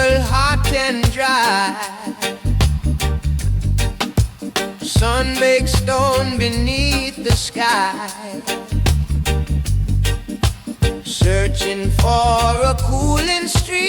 world hot and dry. Sun-baked stone beneath the sky, searching for a cooling stream,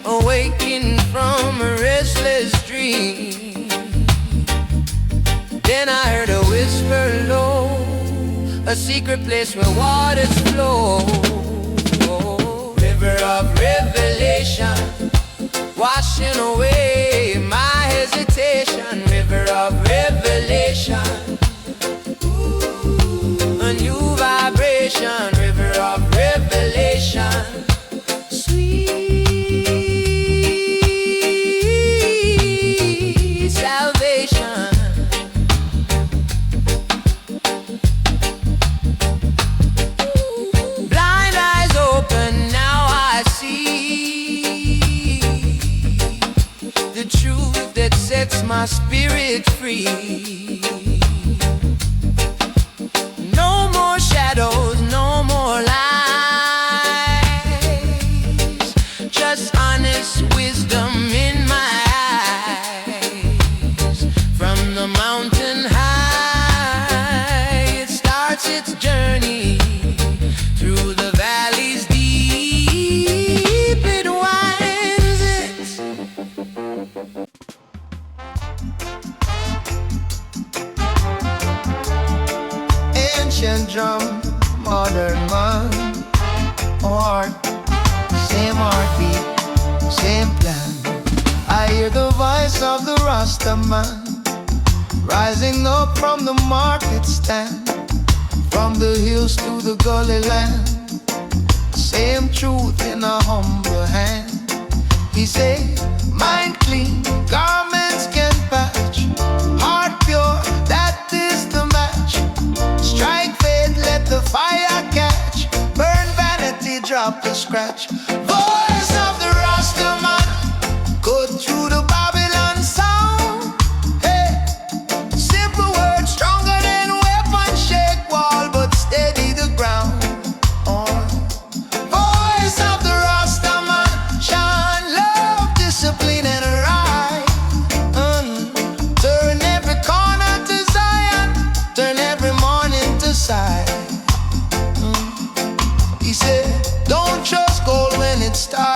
awaking from a restless dream. Then I heard a whisper low, a secret place where waters flow. River of revelation, washing away my hesitation. River of revelation, a new vibration. River of revelation, sweet salvation. Blind eyes open, now I see the truth that sets my spirit free. No more shadows, no more lies, just honest wisdom in my eyes. From the mountain high, it starts its journey through the valleys deep. It winds it. Ancient drum, modern man, heart, same heartbeat, same plan. I hear the voice of the Rasta man, rising up from the market stand, from the hills to the gully land. Same truth in a humble hand. He say, mind clean, garments can patch, heart pure, that is the match. Strike faith, let the fire catch, burn vanity, drop the scratch. Voice of the Rasta man, go through the Babylon sound. Hey, simple words, stronger than weapon, shake wall, but steady the ground. Voice of the Rasta man, shine love, discipline and right. Turn every corner to Zion, turn every morning to sight. He said, don't trust gold when it starts.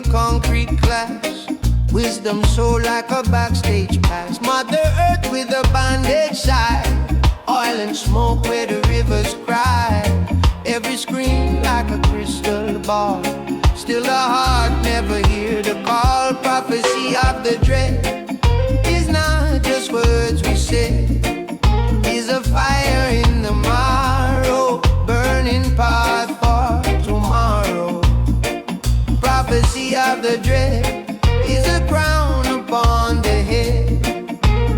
concrete class. Wisdom so like a backstage pass. Mother Earth with a bandage side. Oil and smoke where the rivers cry. Every screen like a crystal ball. Still the heart never hear the call. Prophecy of the dread is not just words we say. Is a fire in the marrow, burning path for tomorrow. Prophecy of the dread is a crown upon the head.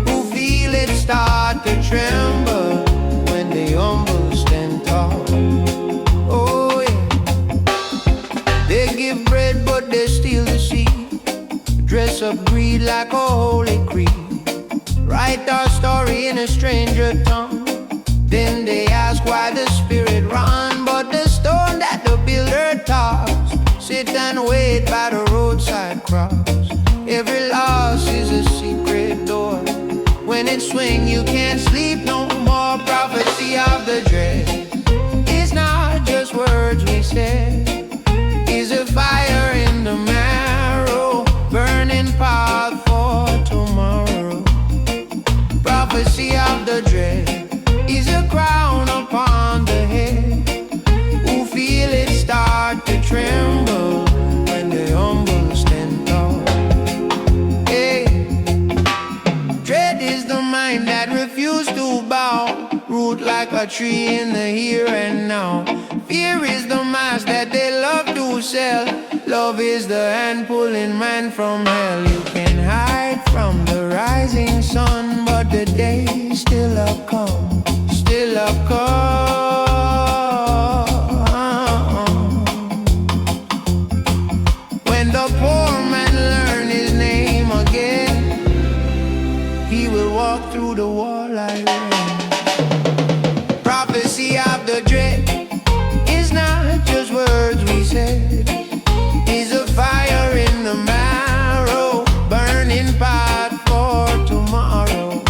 Who feel it start to tremble when they humble stand tall. Oh yeah. They give bread but they steal the seed. Dress up greed like a holy creed. Write our story in a stranger tongue. Then they ask why the spirit run. But the stone that the builder tossed sit and wait by the roadside cross. Every loss is a secret door. When it swing you can't sleep no more. Prophecy of the dread is not just words we say. Is a fire in the marrow, burning path for tomorrow. Prophecy of the dread is a crown upon the head. Who feel it start to tremble when the humble stand tall. Hey. Dread is the mind that refuse to bow. Root like a tree in the here and now. Fear is the mask that they love to sell. Love is the hand pulling man from hell. You can hide from the rising sun, but the day still have come, still have come. When the poor man learn his name again, he will walk through the wall like rain. Prophecy of the dread is not just words we said. Is a fire in the marrow, burning path for tomorrow.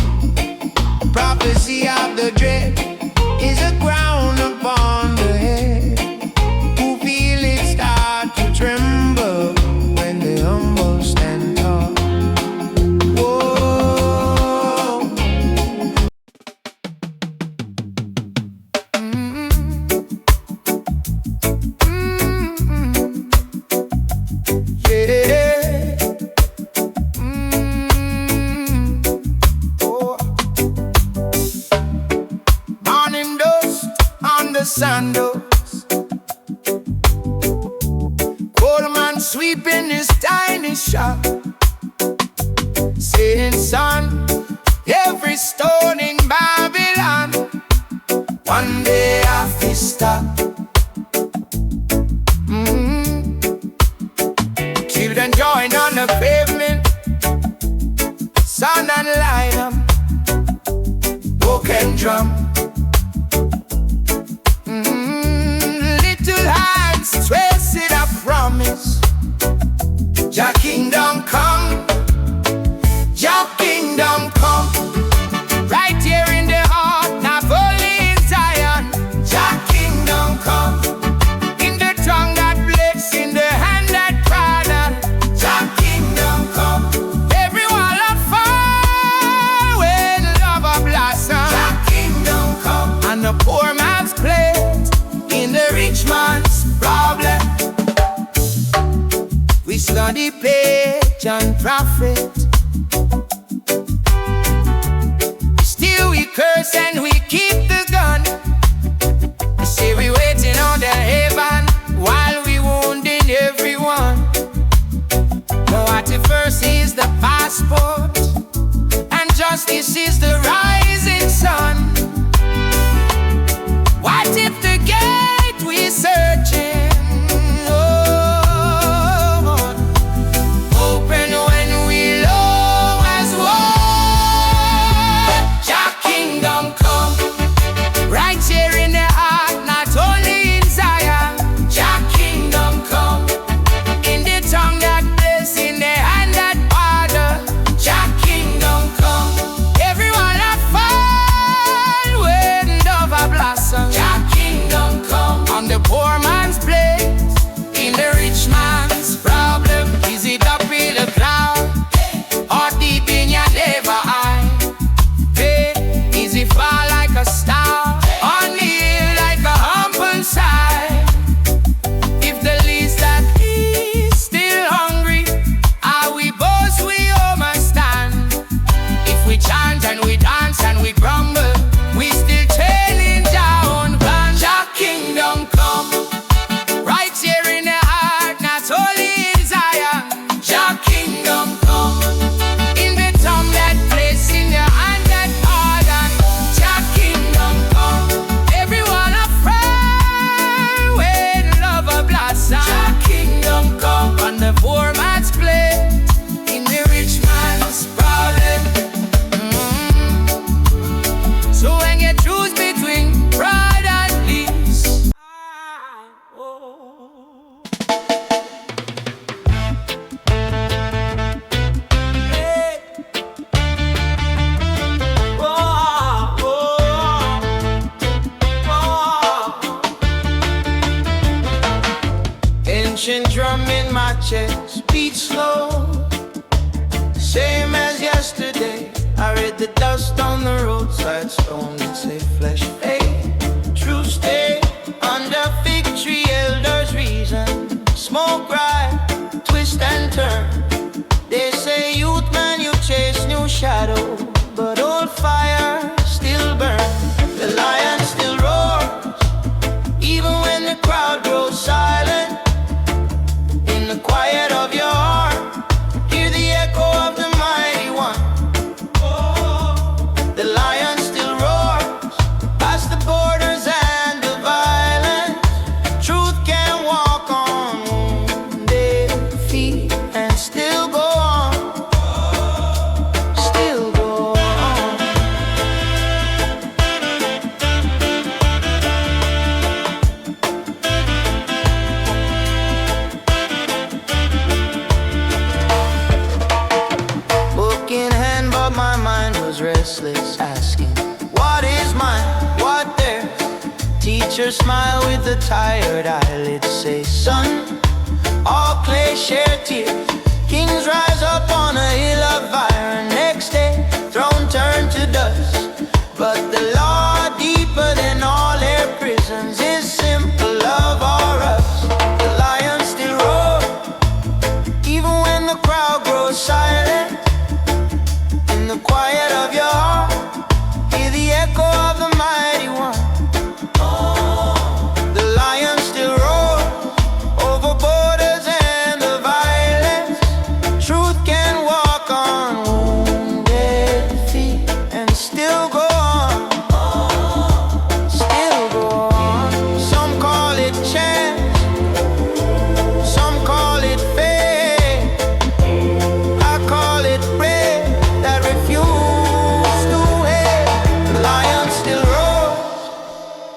Prophecy of the dread is a crown upon the head. Who feel it start to tremble when the humble stand tall. Whoa. Yeah. Oh. Morning dust on the sandals. Cold man sweeping his tiny shop, saying, son, every stone in Babylon one day I have to stop. Children join on the pavement, sun and line up, broken drum. Little hands trace it, I promise. Your kingdom come, your kingdom come. Right here in the heart, not only in Zion. Your kingdom come. In the tongue that bless, in the hand that pardon. Your kingdom come. Every wall of fire when love a blossom. Your kingdom come. And the poor man's plate in the rich man's problem. We study page and prophet. Still we curse and we keep the gun. They say we waiting on the heaven while we wounding everyone. No, what if mercy is the passport and justice is the rising sun? What if the gate we searching? Oh, open when we love. ancient drum in my chest beats slow, same as yesterday. I read the dust on the roadside stone that say flesh fade, true stay. Under fig tree elders reason, smoke ride, twist and turn. They say youth man you chase new shadow, but old fire still burn. The lion still roars, even when the crowd grows silent. In the quiet of your heart, hear the echo of the mighty one. The lion still roars, past the borders and the violence. Truth can walk on wounded feet and still go on, still go on. Book in hand, but my mind was restless, asking, what is mine, what theirs? Teacher smile with the tired eyelids, say, son, all clay share tears. Kings rise up on a hill of iron, next day, throne turned to dust. But the law deeper than all their prisons is simple love or us. The lion still roars, even when the crowd grows silent. In the quiet of your heart, hear the echo of the mighty one. The lion still roars over borders and the violence. Truth can walk on wounded feet and still go on, still go on. Some call it chance, some call it fate. I call it bread that refuse to hate. The lion still roars,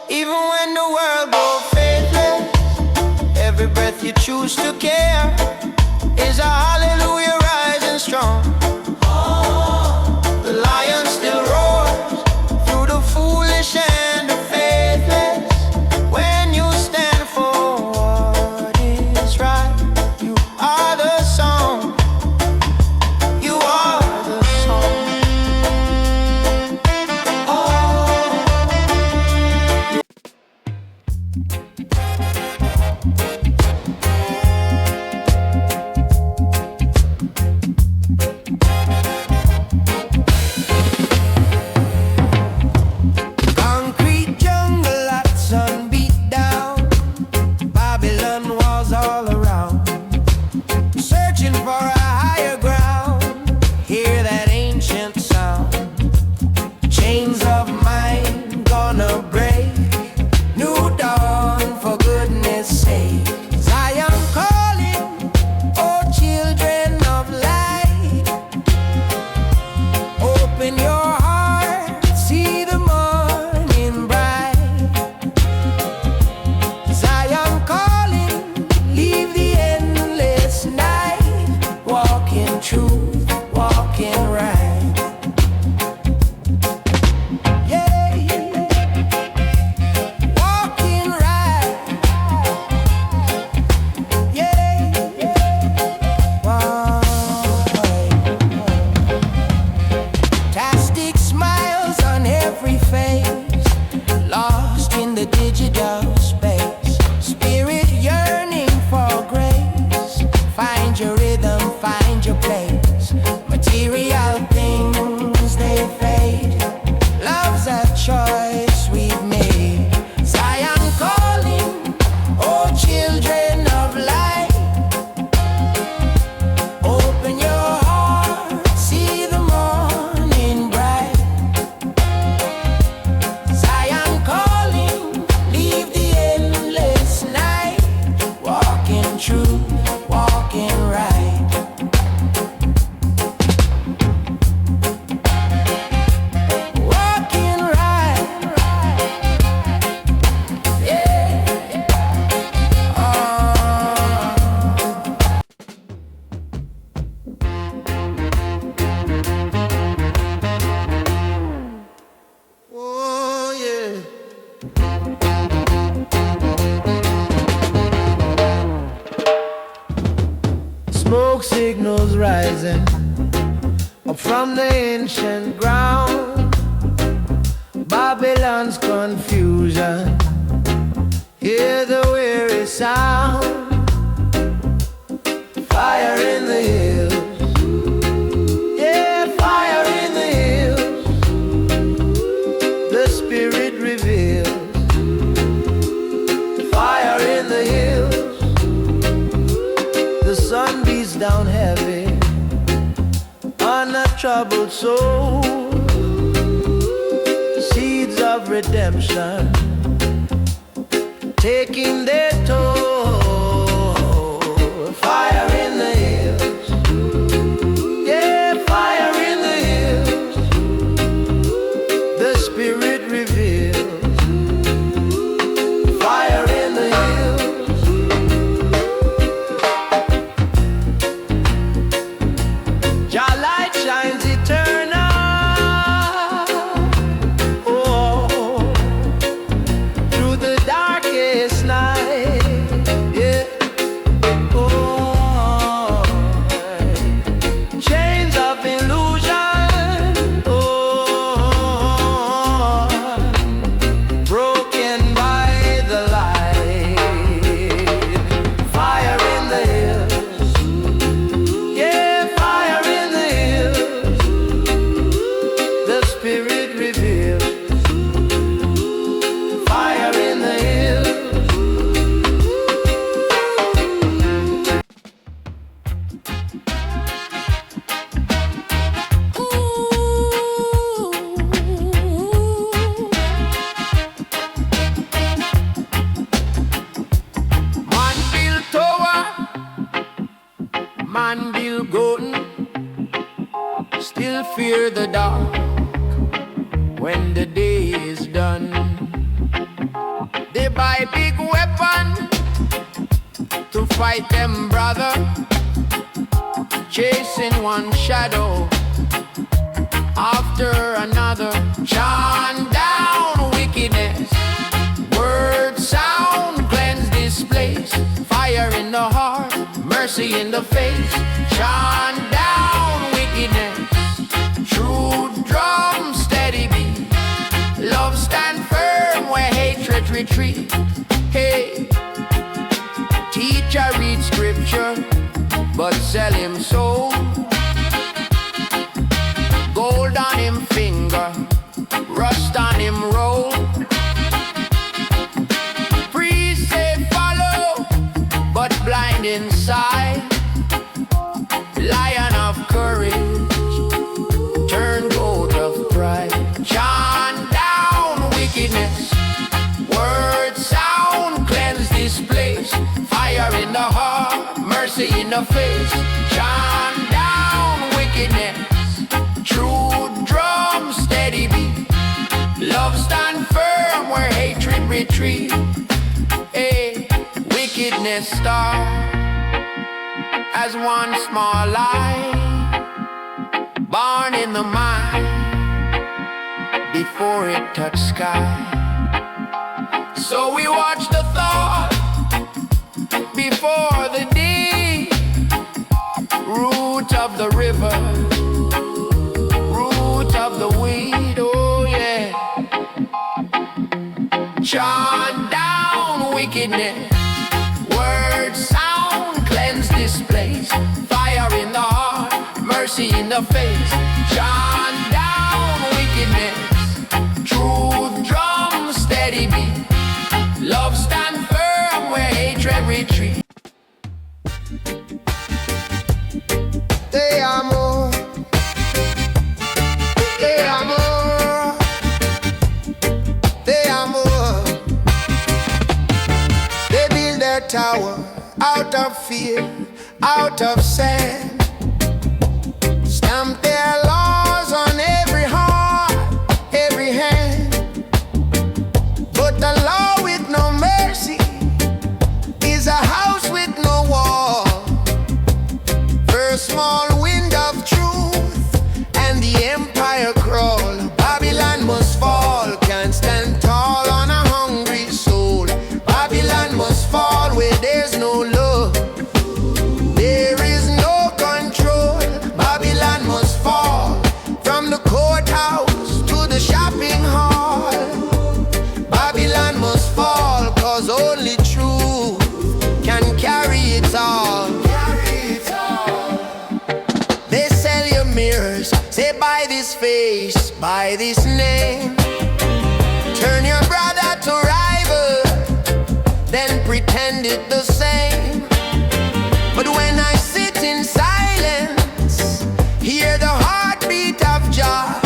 even when the world goes faithless. Every breath you choose to care is a hallelujah rising strong. The lion still roars through the foolish and the faithless. When you stand for what is right, you are the song. You are the song. signals rising up from the ancient ground. Babylon's confusion, hear the weary sound. Fire in the hills, yeah, fire in the hills. The Spirit reveals. Fire in the hills. The sun beats down heavy on a troubled soul. Seeds of redemption taking their toll. Fire in the hills, yeah, fire in the hills. The Spirit reveals. Fire in the hills. Your light shines eternal. Oh, through the darkest night. Yeah. Oh, chains of illusion. Oh, broken by the light. Fire in the hills. Yeah, fire in the hills. The Spirit reveals. Fire in the hills. Man build tower, man build golden, still fear the dark when the day is done. They buy big weapon to fight them, brother, chasing one shadow after another. Chant down wickedness, word sound cleanse this place. Fire in the heart, mercy in the face. Chant down wickedness, true drum steady beat. Love stand firm where hatred retreat. Hey, teacher read scripture, but sell him soul. Gold on him finger, rust on him roll. Priest say follow, but blind inside. Lion of courage, turn goat of pride. Chant down wickedness, word sound cleanse this place. Fire in the heart, mercy in the face. Chant down wickedness, true drum steady beat. Love stand firm where hatred retreat. Hey, wickedness start as one small light, born in the mind before it touched sky. So we watch the thought before the deed. Root of the river, root of the weed, oh yeah. Chant down wickedness, word sound cleanse this place. Fire in the heart, mercy in the face. Chant down wickedness, truth drum steady beat. Love stand firm where hatred retreat. Te amo, te amo, te amo. They build their tower out of fear, out of sand. Stamp their laws on every heart, every hand. But the law with no mercy is a house with no wall. First small wind of truth and the empire crawl. Babylon must fall, can't stand tall on a hungry soul. Babylon must fall where there's no love. There is no face by this name. Turn your brother to rival, then pretend it the same. But when I sit in silence, hear the heartbeat of Jah.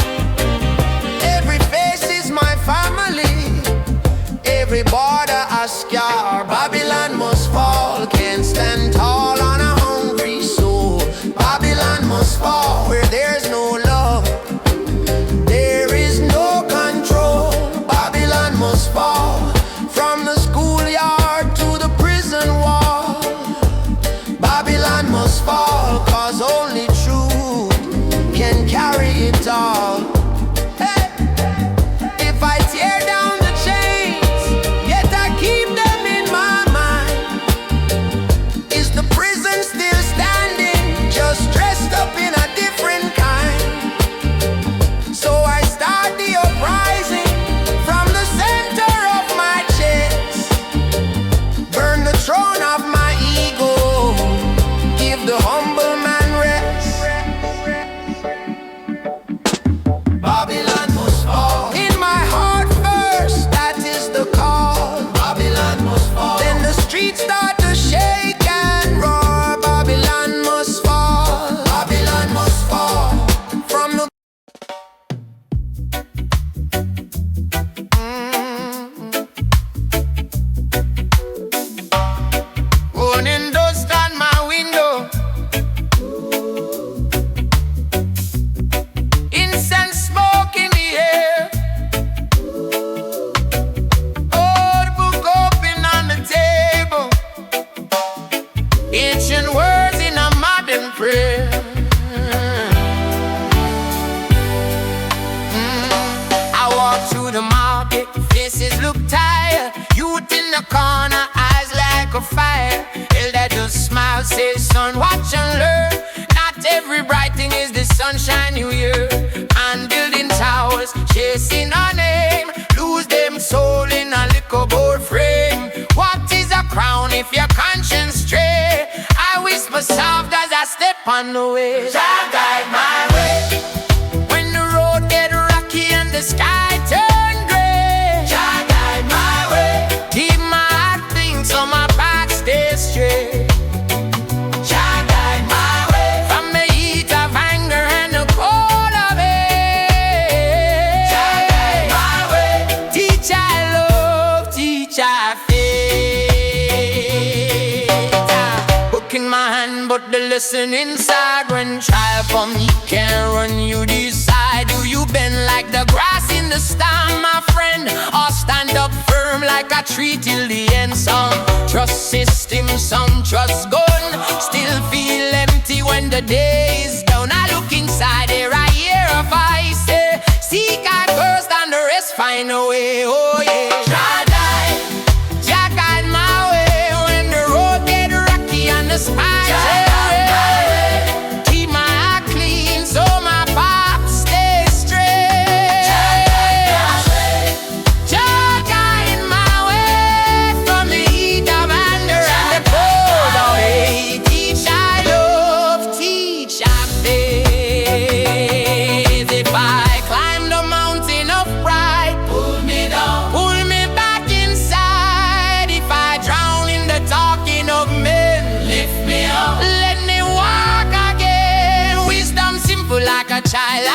Every face is my family, every border a scar. Babylon must fall, can't stand tall on a hungry soul. Babylon must fall where there's no love, there is no control. Babylon must fall, from the schoolyard to the prison wall. Babylon must fall, cause only truth can carry it all. Hey! If I tear down the chains, yet I keep them in my mind. Is the prison still standing, just dressed up in a different kind? So I start the uprising from the center of my chest. Burn the throne of my ego, give the humble man rest. Babylon must fall. In my heart first, that is the call. Babylon must fall. Then the streets start to shake and roar. Babylon must fall. Babylon must fall. From the morning dust on my window, incense smoke in the air. Oh, the book open on the table, ancient words in a modern prayer. I walk through the market, faces look tired. Youth in the corner, eyes like a fire. Elder just smile, say son, watch and learn. Not every bright thing is the sunshine you hear. And building towers, chasing a name, lose them soul in a liquor board frame. What is a crown if your conscience stray? I whisper soft as I step on the way. Jah guide my way. When the road get rocky and the sky turn gray, Jah guide my way. Keep my heart clean so my path stays straight. Jah guide my way. From the heat of anger and the cold of hate, Jah guide my way. Teach I love, teach I faith. Book in my hand, but the lesson inside. When trial come, you can't run, you decide. Do you bend like the grass in the storm, my friend, or stand up firm like a tree till the end? Some trust system, some trust gun. Still feel empty when the day is done. I look inside here, I hear a voice say, seek God first and the rest find a way. Oh yeah. Jah die, Jah guide my way. When the road get rocky and the spine keep my heart clean so my path stays straight. Jah guide my way. From the heat of anger and the cold of hate, teach I love, teach I faith. If I climb the mountain of pride, pull me down, pull me back inside. If I drown in the talking of men, lift me up, let me walk again. Wisdom simple like a child.